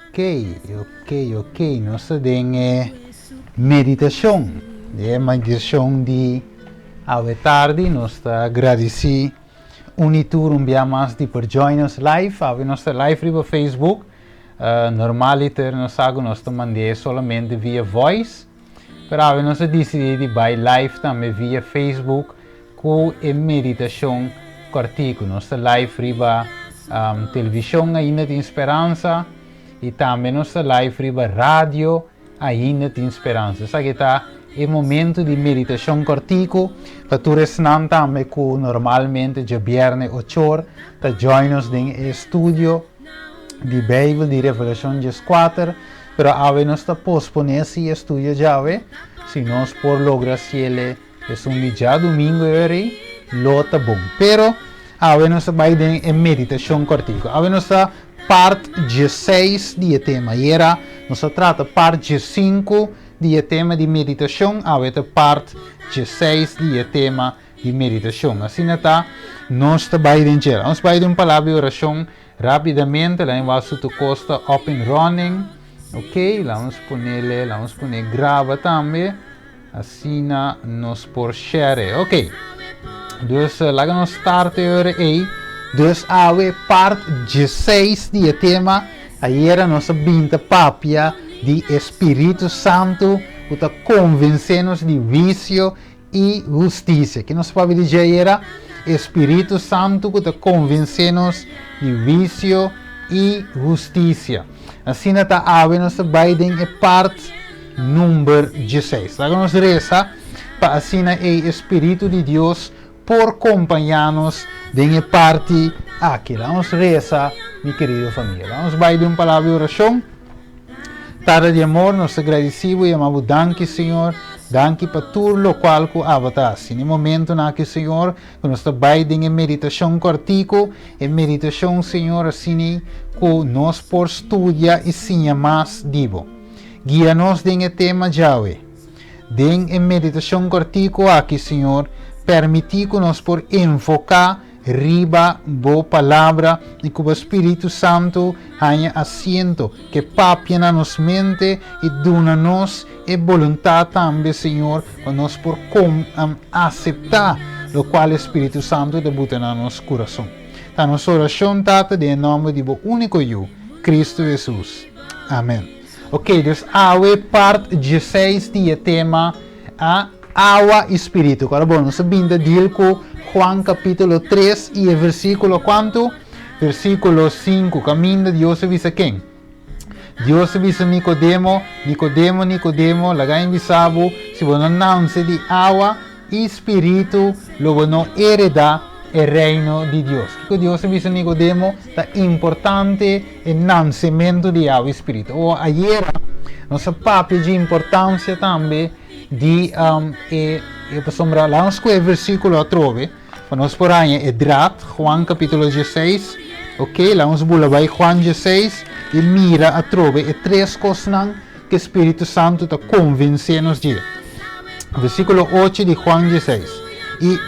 Ok. Nós temos meditação. É meditação de à tarde. Nós agradecemos unitur um dia mais de por join us live. Ave nossa live no Facebook. Normaliter nós mandamos somente via voice. Pero ave nós decidimos by live também via Facebook com a meditação cortico. Nossa live riba televisão ainda tem esperança e também nossa live riba rádio ainda tem esperança. Sabe que está é momento de meditação cortico que tu resnan também com normalmente de viernes 8 horas tá join us em estúdio de Bíblia de Revelação 4, pero ave nós está posponer esse estúdio já se nós por lograr se ele é um dia domingo e lota bom. Pero ave nós vai em meditação cortico. Ave nós parte 16 de tema e era nós trata parte 5 de tema de meditação, ave parte 16 de tema de meditação. Assim está nós vai em geral. Nós vai uma palavra de oração rapidamente, lá em vaso tu costa up and running. Ok, lá vamos poner grava também. Assim nós por share. Ok. Dus laten we starten aí. Dus ave parte 16 de tema. Ayer nós binta papia de Espírito Santo para convencer-nos de vício e justiça. Que nós podemos dizer era Espírito Santo para convencer-nos de vício e justiça. Assim está ave nós Biden é parte número 16. Laten we reza para assim é Espírito de Deus por acompanhar-nos em parte aqui. Vamos rezar, minha querida família. Vamos vai de uma palavra de oração. Tarde de amor, nós agradecemos e amamos, danke, Senhor. Danke para tudo o qual que avatas. No momento na que, Senhor, que nós vai em meditação cortico, em meditação, Senhor, assim que nós por estudar e sim mais divo. Guia-nos em tema Yahweh. Em meditação cortico aqui, Senhor, permitir que nós por enfocar riba boa palavra e que o Espírito Santo tenha assento que papia na nossa mente e dona-nos a vontade também, Senhor, para nós por aceitar o qual o Espírito Santo debuta no nosso coração. A nossa oração tata em nome do único eu, Cristo Jesus. Amém. Ok, dus ave parte 16 de tema a água e Espírito. Agora, bom, nós vinda de Juan capítulo 3 e o versículo quanto? Versículo 5. Caminho de Deus avisa quem? Deus avisa Nicodemo, laga invisavo, se você não de água e Espírito, lo não heredar o reino de Deus. Que Deus avisa Nicodemo, é importante o nascimento de água e Espírito. Ou ayer, nossa papel de importância também de sombra lá nos versículo a trove, nós por aí é drat, Juan capítulo 16, ok, lá nos bula vai Juan 16, e mira a trove, e três coisas que o Espírito Santo está convencendo-nos de. Versículo 8 de Juan 16, e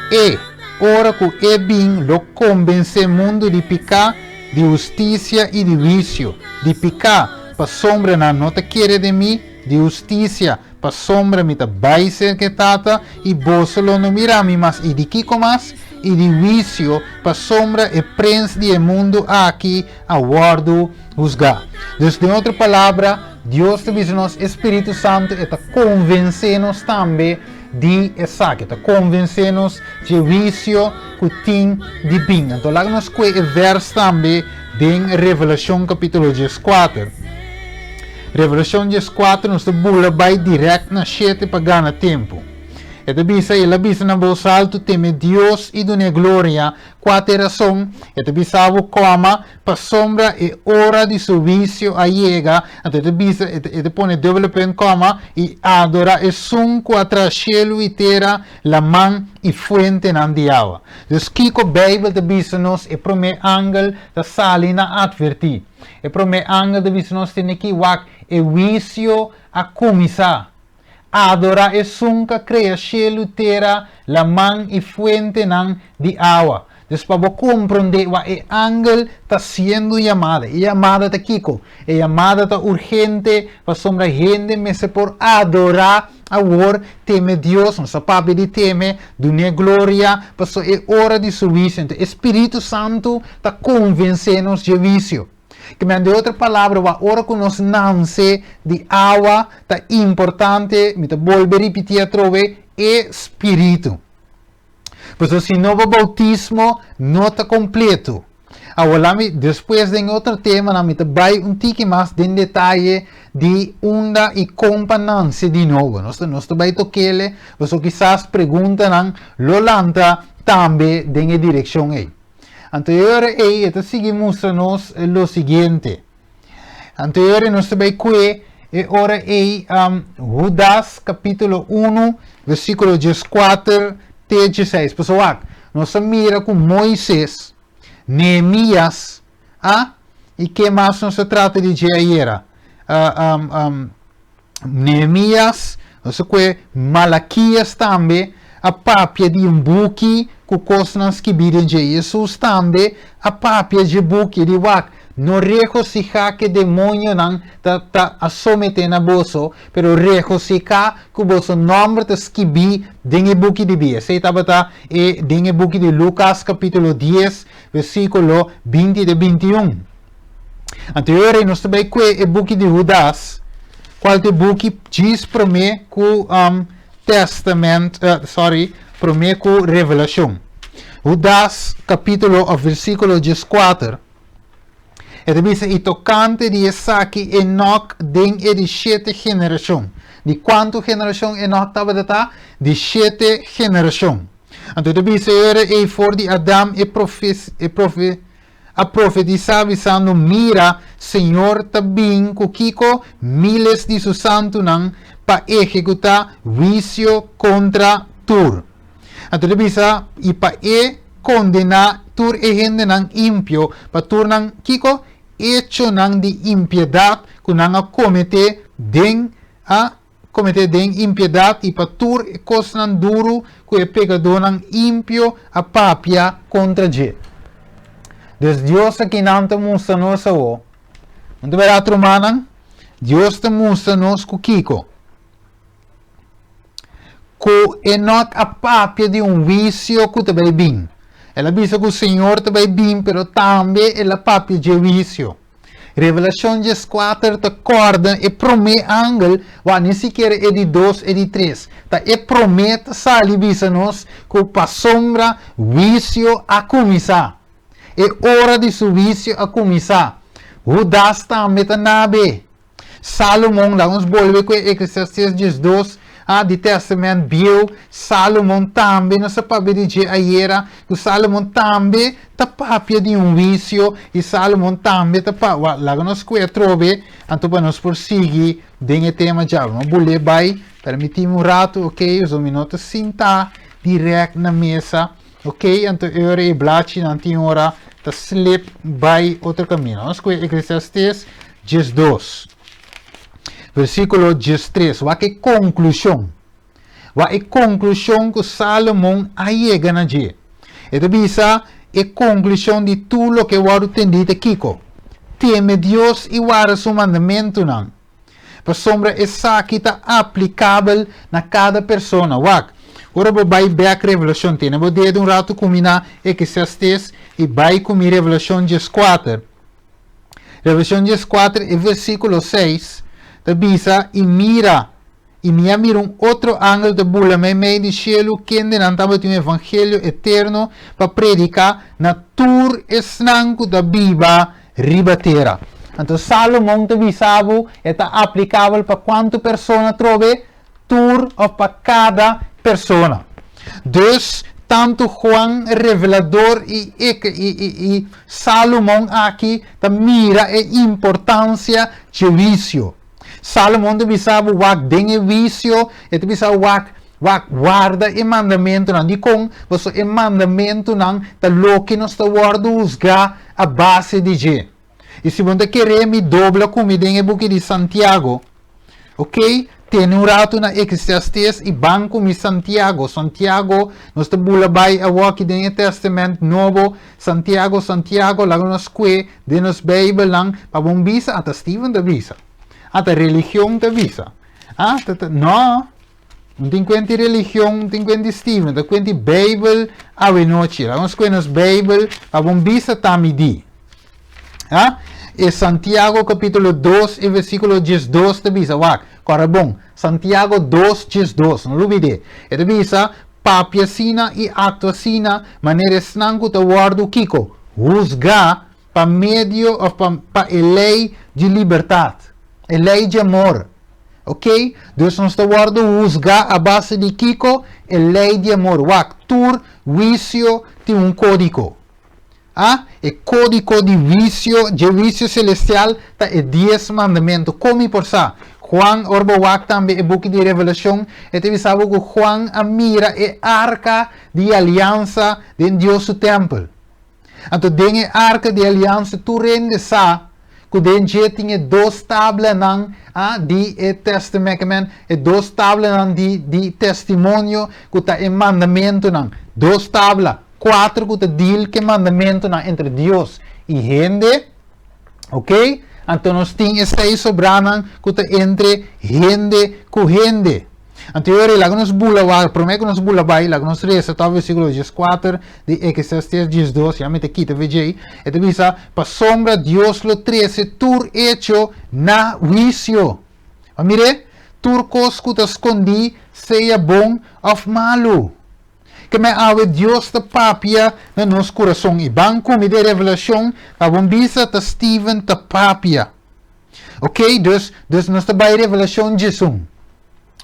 ora que é bem, lo convence o mundo de pecar, de justiça e de vício, de pecar, para sombra não te quer de mim, de justiça, para sombra me ta vai ser que tata e bolsolo não mirami mas e de kiko mas e de vício para sombra e prens de mundo aqui a guardo juzgar. Dus de outra palavra, Deus te diz nos Espírito Santo e ta convencer-nos também de essa, está convencer-nos de vício que tem de bem. Então lá nós que o verso também de Revelação capítulo 4. Revelação 4 nos bula vai direto na 7 para ganhar tempo. Ela bisa na bolsa alto teme Deus e dona glória, quatro razão. Ela bisa o coma para sombra e hora de serviço a chega. Ela bisa ela põe double pen coma e adora e som quatro cielo e terra, la man e fuente nan de água. Dus kiko Bíblia de bisa nos e prome angel da salina advertir. E prome angel de bisa nos tem que wak e vício a começar. Adora e sunca crea cielo terra, la man e fuente nan de água. Después vos comprende que el ángel está siendo llamada. Y llamada está Kiko. Y llamada está urgente. Para sombra gente me se por adorar. Agora teme Deus, nossa papi de teme, dunia glória, passou é hora de serviço. Então, Espírito Santo está convencendo-nos de vício. Que me de outra palavra, a hora que nós nasce de água, está importante, me volver a repetir a trove, é Espírito. Pois se não o bautismo não está completo. Agora, depois de outro tema, nós vai tique mais de detalhe de onda e companhia de novo. Nós vai tocar, você quizás perguntam, Lolanta também em direção aí. Anterior aí, então seguimos nos o seguinte. Anterior nós vai que é hora aí, Judas capítulo 1, versículo 14 até 16. Pessoal, nós mira com Moisés, Neemias, e que mais não se trata de Jair? Neemias, nós que Malaquias também, a papia de buque, que costas que virem de Jesus também, a papia de buque de wak. No regocijar que demônio não está a someter na bolso, pero regocijar que o vosso nome está escrito dentro do book de Bíblia. Sei tabata e dentro do book de Lucas capítulo 10, versículo 20 e 21. Anterior nós também que o book de Judas, qual é o book diz para mim que testamento, para mim que revelação. Judas capítulo versículo 14. Ele diz, e tocante de Isaac, Enoch, den de 7 geração. De quanto geração Enoch estava data? De 7 geração. Então, ele diz, e for de Adam a profetizar, visando, mira, Senhor, também, kukiko, miles de seus santos, para executar juízo contra Tur. Então, ele diz, e para condenar Tur e gente ímpio, para Tur, kiko, hecho nang de impiedade que nang comete den impiedade e patur e cosnan duro que é pecador nang impio a papia contra je. Des Deus aqui não te mostra nos o. Não te verá trumanang? Deus te mostra nos kiko. Que Enoch a papia de vício que te vai bem. Ela diz que o Senhor também bem, pero também ela papia de vício. Revelação 14 te acorda e promete ángel, nem sequer é de 2 e de 3. E promete sair nos que para sombra vício a começar. É hora de seu vício a começar. Judas também está nabe. Salomão, vamos volver com Eclesiastes 12. De testamento viu Salomão também não se pode dizer ayer que Salomão também está papia de vício e Salomão também está papia lá nos trove então para nos prosseguir dentro tema já vamos bolher vai permitimos rato ok os minutos sentar direto na mesa ok então eu e blachi na hora tá slip vai outro caminho vamos com Eclesiastes 12 versículo 13, que conclusão. A conclusão que Salomão chega na dia. Então, bisa a conclusão de tudo o que eu entendi aqui. Teme Deus e guarda seu mandamento. Para sombra, essa aqui está aplicável na cada pessoa. Agora, eu vou back Revelação. Eu vou dar um rato cominar Eclesiastes e vai comer Revelação 14. Revelação 14, versículo 6. Bisa e mira outro ángel de bula meio de cielo que andava de evangelho eterno para predicar na tur esnanco da Bíblia ribatera. Então Salomão te bisavo está aplicável para quanto pessoa trove tur ou para cada pessoa. Dus tanto Juan revelador e Salomão aqui te mira a importância de vício. Salomão te bisava wak dengue vício, e te bisava wak guarda e mandamento não de com, você e mandamento não tá louco nos tá guarda usgar a base de je. E se você querer me dobla como dengue book de Santiago, ok? tenurato na Eclesiastes e banco mi Santiago. Santiago, nós te bulabay awaki den Testament Novo. Santiago, lago nos que de nos Bible lang, pabumbisa ata Steven de visa. Ata religião de visa. No, não tem quanti religião, não tem quanti Steven, tem quanti Bible awe noche. Lago nos que nos Bible, pabumbisa tamidi. E Santiago capítulo 2 e versículo 12 te bisa, Agora bom, Santiago 2, 12, não olvide. E te bisa, papia sina e actua sina, maneira snango te guardo kiko, rusga pa medio of pa lei de liberdade, a lei de amor. Ok? Dus nós te guardo rusga a base de kiko, a lei de amor. Tur, vicio, tem código. E código de vício celestial tá é 10 mandamentos. Como por ça? Juan Orbowak também é book de revelação. E te sabe que Juan mira é arca de aliança de Deus o templo. Então, den arca de aliança tu rende sa que den je tinha 2 tablas nang de testamento e 2 tablas nang de testemunho que tá é mandamento nang 2 tablas 4 que deal que mandamento na entre Deus e gente, ok? Então nós temos 6 sobranan que entre gente com gente. Então eu lá nos bula, prometo que nos bula vai, lá nos reza tal versículo 14 de Eclesiastes 12, já me te quita vejei, e te visa para sombra Deus lo 13 tur hecho na juicio. Mire, tur cos que te escondi seja bom ou malo. Que me awe Deus te papia na nos coração e banco me de revelação a bombisa te Steven te papia. Ok? Dus nós te vai revelação de Jesus.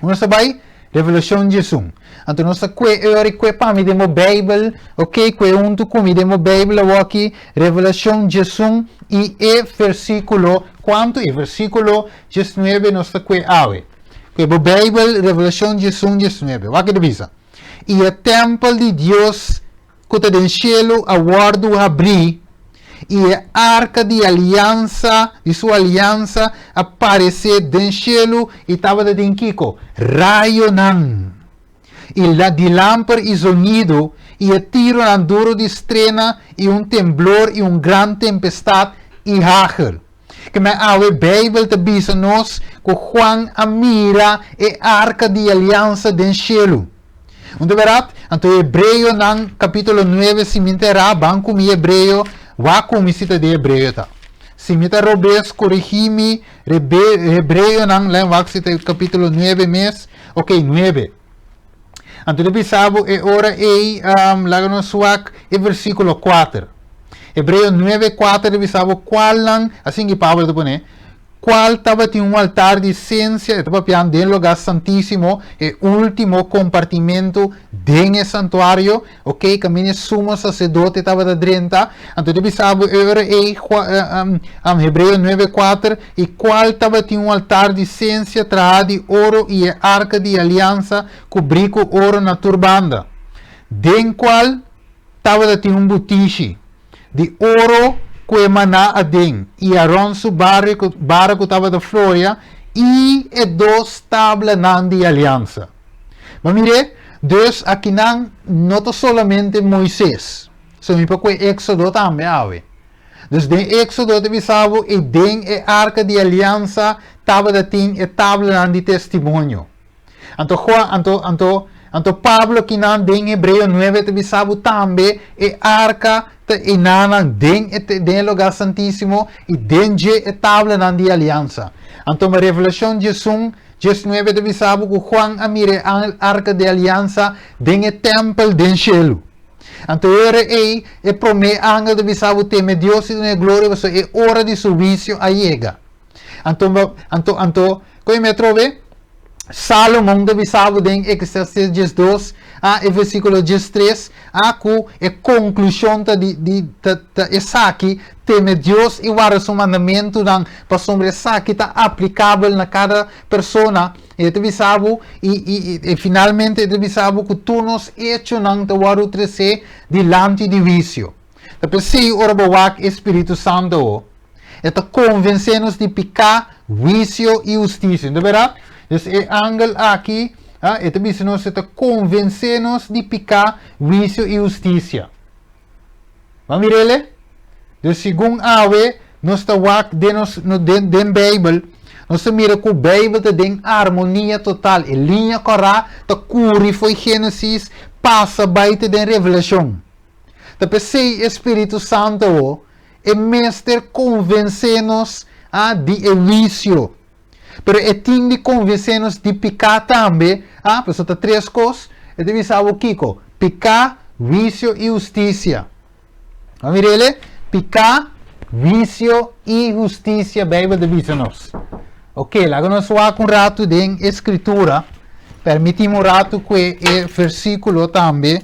Nós te vai revelação de Jesus. Então nós te que pa me demo Bible, ok? Que unto com me demo Bible aqui revelação de Jesus e versículo quanto e versículo 19 nós te que awe. Que Bible revelação de Jesus 19. Aqui de visa. E o templo de Deus que está no cielo aguardo abrir e a arca de aliança, de sua aliança, aparecer no cielo e estava de Kiko, raio nan. E lá de lámpara e sonido e a tiro nan duro de estrena e temblor e grande tempestade e hagel. Que me awe Bible te bisa nos que Juan mira a arca de aliança no cielo. Onde verá, então Hebreu nang capítulo 9 se menterá, banco mi Hebreu, waku mi cita de Hebreu ta. Se me robes corrigimi, Hebreu nang len wak cita capítulo 9 mes, ok, 9. Então depois sabo e ora lago no suak e versículo 4. Hebreu 9, 4 depois sabo qual nang, assim que Pablo te pone, qual estava tinha altar de ciência, estava pian del lugar santíssimo, e último compartimento dentro santuário, ok, caminho sumo sacerdote estava da drenta, então depois sabe, era Hebreu 9:4, e qual estava tinha altar de ciência, traá de ouro e a arca de aliança, cobrir com ouro na turbanda, den qual estava tinha butiche de ouro, que emana adem e Aaron su barco estava da Flória e 2 tablas de aliança. Mas mire, Deus aqui não solamente Moisés, só me pouco Éxodo também ave. Desde Éxodo de Bisabo e den a arca de aliança estava da tin e tabla de testemunho. Então Pablo que não den Hebreu 9 de Bisabo também e arca e nana den lugar santíssimo e den e tabla de aliança. Então a revelação de Jesus 19 de Bisabo que Juan amire a arca de aliança den e templo den cielo. Então era e promete angel de Bisabo teme Deus e de glória é hora de serviço a chega. Então como me trove Salomão de Bisabo den Eclesiastes 12 e versículo 13 que é conclusão de essa aqui teme Deus e guarda seu mandamento para sobre essa aqui está aplicável na cada pessoa e de Bisabo e finalmente de Bisabo que tu nos hecho não te guarda trece delante de vício. Depois se ora bawak Espírito Santo está convencendo-nos de pecar, vício e justiça, não é verdade? Dus o ángel aqui, ele também nos está convencer-nos de pecar, vício e justiça. Vamos ver ele? Dus segundo Awe, nós está wak den Bijbel, nós mira que o Bijbel tem harmonia total, e linha correta, tá curi foi Gênesis, passa baita den Revelação. Tá pensei Espírito Santo, é mestre convencer-nos de vício. Pero é tem de convencer-nos de pecar também, pessoal tá três coisas, e deve saber o Kiko, pecar, vício e justiça. Vamos ver ele? Pecar, vício e justiça, Bíblia diz-nos. Ok, lá nós vamos um rato de escritura, permitimos um rato que é versículo também,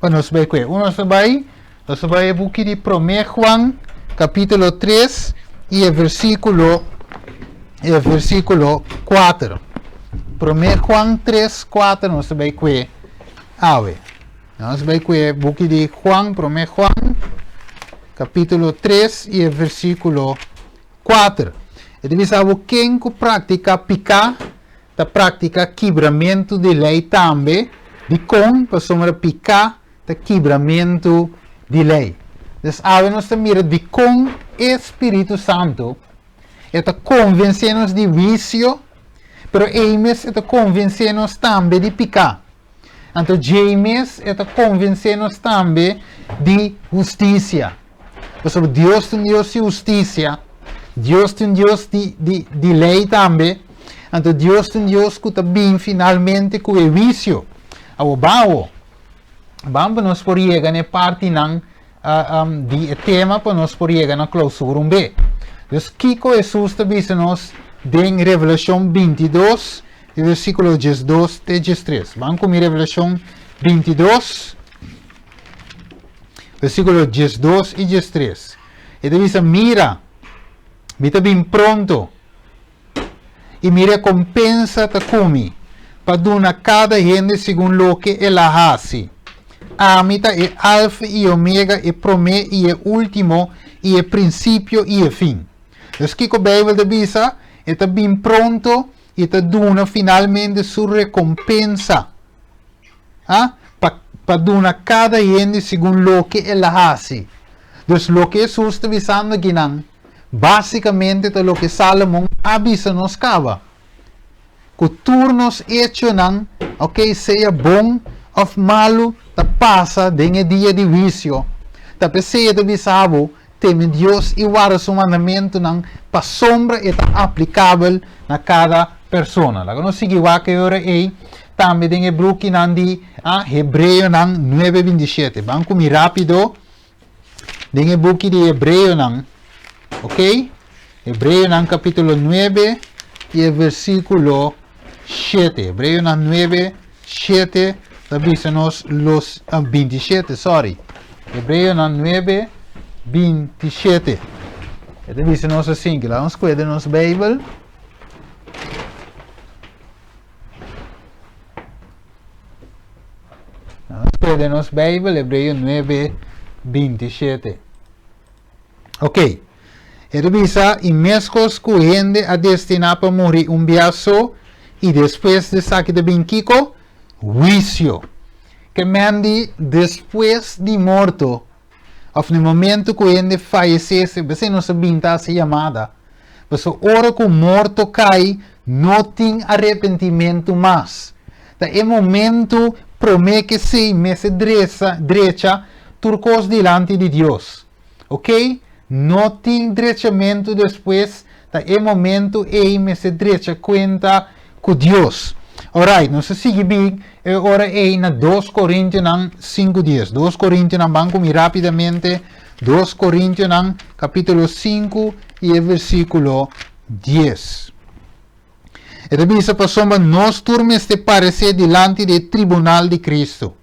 para nós ver que nós vai buscar de 1 Juan, capítulo 3, e o versículo 4. 1 Juan 3, 4, nós vai que nós vai que buscar de Juan, 1 Juan, capítulo 3 e versículo 4. E deve saber quem que pratica pecar, da prática quebramento de lei também, de com, para somar pecar, da quebramento de lei. Então, nós mira de com Espírito Santo, está convencendo-nos de vício, pero James está convencendo-nos também de pecar. Então, James está convencendo-nos também de justiça. Porque Deus tem Deus de justiça, Deus tem Deus de lei também, então Deus tem Deus que está bem finalmente com o vício. Vamos nos por chegar na parte de tema para nos por chegar na clausura B. Então, Kiko Jesus está dizendo-nos em Revelação 22, versículo 12 até 13. Vamos comigo Revelação 22. Versículo 12 e 13. Ele diz, mira, está bem pronto, e mira compensa ta come, para dar cada gente segundo o que ela hace. Amita é alfa e omega, é promé e é último, e é princípio e é fim. Então, que a Bíblia diz, está bem pronto, e está dando finalmente sua recompensa. Para dar cada gente segundo o que ela hace. Então, o que Jesus está avisando aqui, basicamente, é o que Salomão avisa nos cava. Que turnos hecho, ok, seja bom ou malo, ta passa em dia de vício. Ta precisa de avisar, teme Deus e guarda seu mandamento, para sombra e aplicável na cada pessoa. Lá nós seguimos aqui aí. Também tem Hebreu que de Hebreu 9:27. Vamos comigo rápido. Tem Hebreu de Hebreu ok? Hebreu capítulo 9 e versículo 7. Hebreu 9, 7. Diz-nos los 27, sorry. Hebreu 9, 27. Diz-nos assim, que lá nos cuida nos Bíblia. De nos Bíblia, Hebreu 9, 27. Ok. Ele diz, e mesmo escolhendo a destinar para morrer biaço, e depois de saque de Benquico, juízo. Que mande depois de morto, ou no momento que ele falecesse, você não sabe a chamada. Mas a hora que o morto cai, não tem arrependimento mais. É momento promete que se mesa derecha turcos delante de Deus. Ok? Não tem diretamente depois, é momento e mesa derecha conta com Deus. Alright, nós seguimos agora na 2 Coríntios 5 dias. 2 Coríntios vamos comigo rapidamente. 2 Coríntios capítulo 5 e versículo 10. E dice passamos nós turmes de parecer diante do tribunal de Cristo.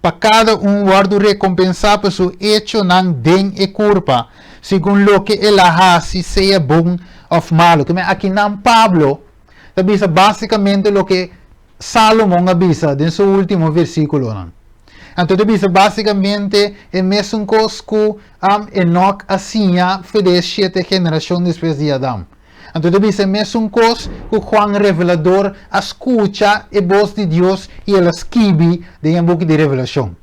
Para cada guardo recompensar por seu hecho não den e culpa, segundo o que ele hace, seja bom ou malo. Aqui não Pablo, dice basicamente o que Salomão avisa em seu último versículo. Então, dice basicamente é mesmo coisa que Enoch assim fez 7 gerações depois de Adão. Então deve ser mesmo coisa que Juan Revelador escuta a voz de Deus e ele escreve em book de revelação.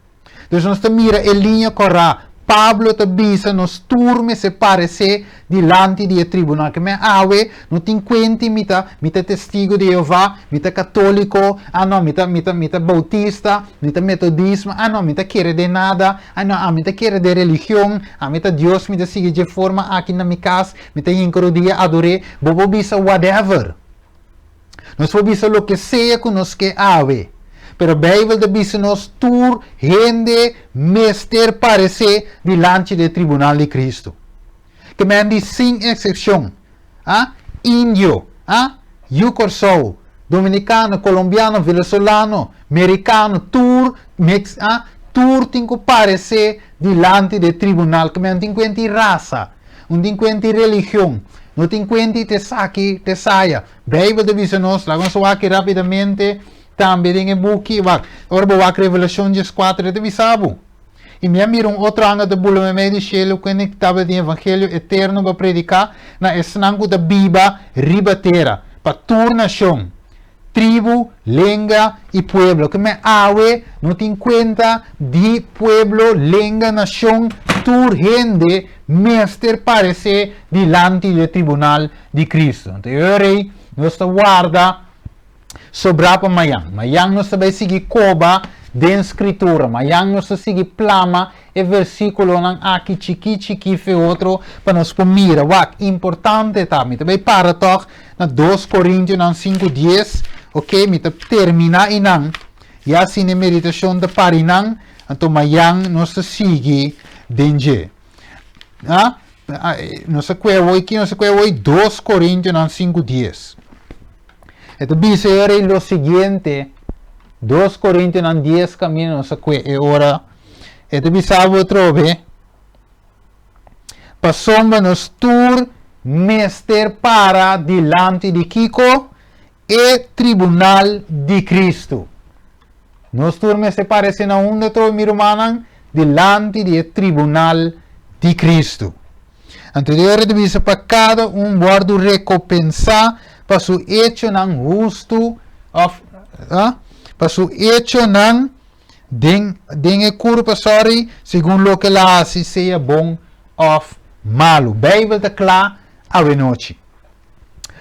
Então nós mira a linha correta. Pablo te bisa nos turme se parece dilante di tribunal que me awe no tem quenti mita testigo de Jeová, mita católico, no mita bautista, mita metodismo, no mita quer de nada, no mita quer de religião, mita Deus mita sigue de forma aqui na minha casa, mita incro dia adore, bobo bisa whatever. Nós vou bisa lo que seja que nos que awe. Pero a Bíblia diz nos tur gente mester parece diante do tribunal de Cristo. Que me diz sem exceção. Índio, Yucorsou, dominicano, colombiano, venezuelano, americano, tur tem que parecer diante do tribunal. Que me tem quanti raça, não tem quanti religião, não tem quanti te saia. Bíblia diz nos, lá vamos aqui rapidamente. Também em buki ora boa revelação 4 de bisabo e me miram outro anga de bula me de chelo conectado de evangelho eterno para predicar na esnango da biba ribatera para turnação tribo lenga e pueblo que me awe não tem conta de pueblo lenga nação tur gente mester parece diante do tribunal de Cristo então eu rei nós guarda sobrapa mayang. Mayang não sabe seguir coba de escritura. Mayang não sabe seguir plama e versículo nang aqui chiqui fe outro para nós mira. Wak importante tá. Me também para toc na 2 Coríntios 5:10. Ok, me termina inang. E assim na meditação da parinang. Então mayang não se sigue denje. Não se quer aqui, não se quer 2 Coríntios 5:10. Então, dice lo siguiente, 2 Coríntios 10 camino, no sé qué hora. Então, bisabo trove, pasomba nos tur mester para dilante de Kiko e tribunal de Cristo. Nos tur mester parece na onda trove mirumanan dilante de tribunal de Cristo. Então, de bisa para cada guardo recompensar para su hecho ng justo para su hecho ng dinge curva sorry según lo que la hace sea bom of malo. Bíblia está clara a noite.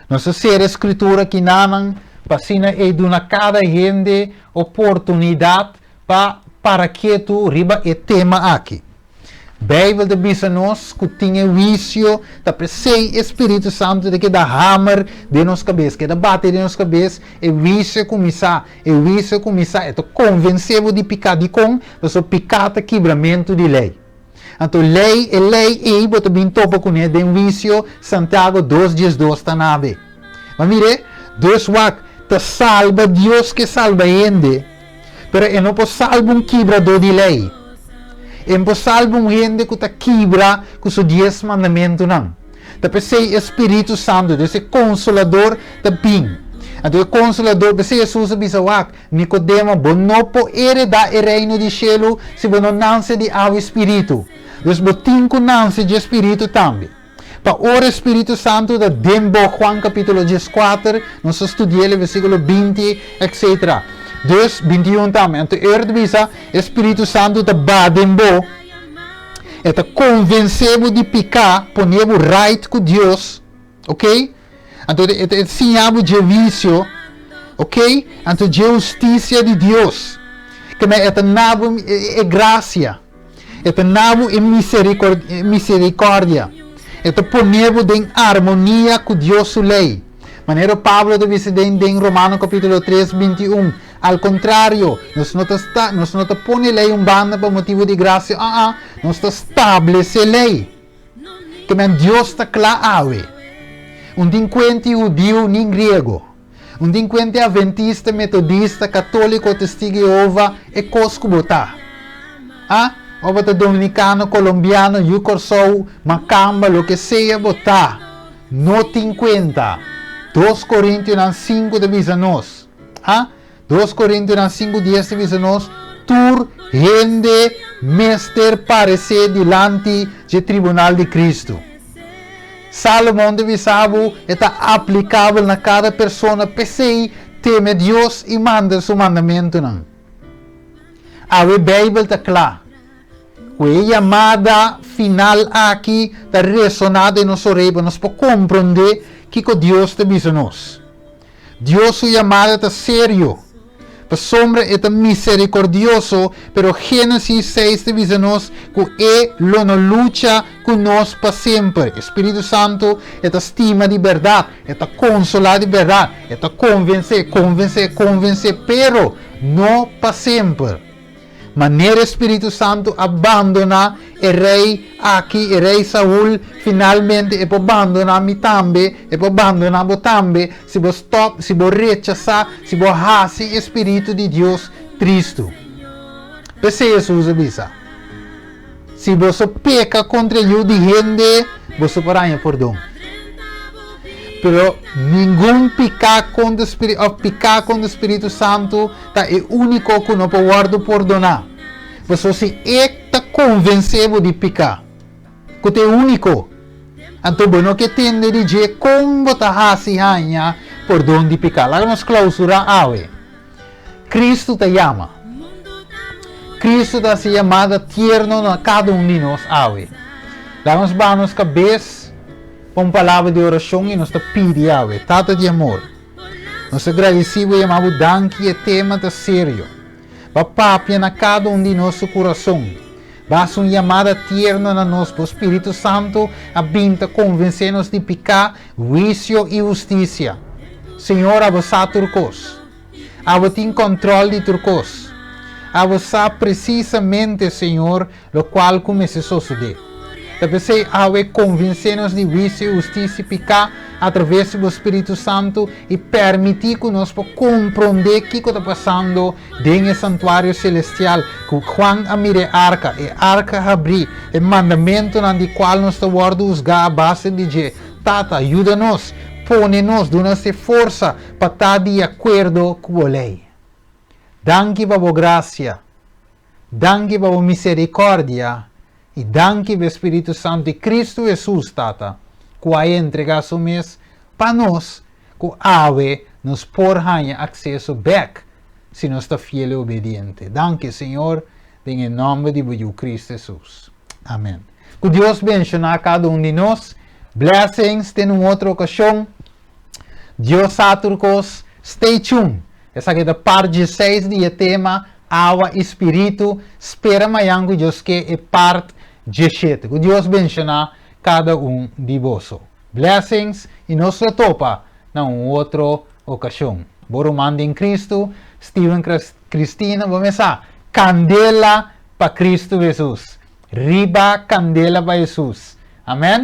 Nossa ser escritura que naman pasina e duna cada gente oportunidade para que tu riba e tema aqui. Bíblia de bisa nos que tinha vício da presei Espírito Santo de que da hammer de nos cabeça, que da bate de nos cabeça, e vício começar, então convenceu de picar de com, mas o picata quebramento de lei. Então lei e bota bem topa com ele de vício Santiago 2:12 está na be. Mas mire, Deus wak te salva Deus que salva gente, pero e não pode salvar quebrador de lei. Empo salvo gente que quebra com os 10 mandamentos não. Depois sei Espírito Santo, esse consolador da bem. Então o consolador, se Jesus bisawak, Nicodemo, bom não pode heredar o reino de cielo se você não nasce de água Espírito. Então botin com nasce de Espírito também. Para o Espírito Santo da Dembo Juan capítulo 4, nós estudamos o versículo 20, etc. 2:21 também. Então, bisa Espírito Santo da Badembo, eta convencemos de picar, ponemos right com Deus, ok? Então, eta ensinamos de vício, ok? Então, justiça de Deus, que me eta nabo é graça, eta nabo é misericórdia, eta ponemos em harmonia com Deus sua lei. Maneiro Pablo deve ser em Romano capítulo 3:21. Al contrario, nós não está põe lei banda por motivo de graça, nós está estabelece lei. Que Deus está claro. Delinquente judeu nem grego. Delinquente adventista, metodista, católico, testigo de Jeová e cosco botar. Ou dominicano, colombiano, yucorsou, macamba, lo que seja botar. Não tem conta. 2 Coríntios 5 divisa nós. 2 Coríntios 5:10 divisa nós. Tur gente mester parecer dilante do tribunal de Cristo. Salomão de Bisabu está aplicável na cada pessoa, pensei, teme Deus e manda seu mandamento. Não. A Bíblia está clara. A chamada final aqui está ressonada em nosso rei, nós podemos compreender que Deus está dizendo nós. Deus sua chamada está sério. A sombra é misericordioso, pero Gênesis 6 diz-nos que Ele não luta conosco para sempre. Espírito Santo é a estima de verdade, é a consolar de verdade, é a convencer, pero não para sempre. Maneira Espírito Santo abandona o rei aqui, o rei Saul, finalmente e abandona me também, e abandona você também, se você stop, se você rechazar, se você hasi o Espírito de Deus Cristo. Pensei Jesus avisa. Se você peca contra o de gente, você paranha perdão. Pero nenhum pecar contra o Espírito Santo é o único que não pode perdonar. Você se está convencido de pecar, que é o único. Então, bueno, que tem de dizer como está fazendo perdão de pecar. Lá vamos clausurar ave. Cristo te chama. Cristo está se chamado tierno a cada de nós ave. Lá vamos para nossa cabeça. Com palavra de oração e nos pede a Tata de amor. Nós agradecemos e amamos danke e tema de sério. Papapia na cada de nosso coração. Basta uma chamada tierna na nosso Espírito Santo a vinda convencer-nos de pecar, vício e justiça. Senhor, a você turcos. A você tem controle de turcos. A você precisamente, Senhor, o qual começa a suceder. Deve ao convencer-nos de vício, justiça e pecar através do Espírito Santo e permitir que nós possamos compreender o que está passando dentro do santuário celestial. Que Juan amire a arca, e a arca abrir, o mandamento na qual nós estamos usar a base de dizer, Tata, ajuda-nos, põe-nos, dá-nos força para estar de acordo com a lei. Danke para a graça, danke para a misericórdia, e danke ao Espírito Santo de Cristo Jesus, Tata, que vai entregar seu mês para nós, que ave nos porra acesso back, se nós está fiel e obediente. Danke, Senhor, em nome de Cristo Jesus. Amém. Que Deus abençoe cada de nós. Blessings, em outra ocasião. Deus aturcos, stay tuned. Essa aqui é a parte 6 do tema, Água e Espírito. Espera amanhã que Deus quer parte 17. Que Deus abençoe cada de vós. Blessings e nos topa na outra ocasião. Boro manda em Cristo, Steven Cristina, vamos a candela para Cristo Jesus. Riba candela para Jesus. Amém?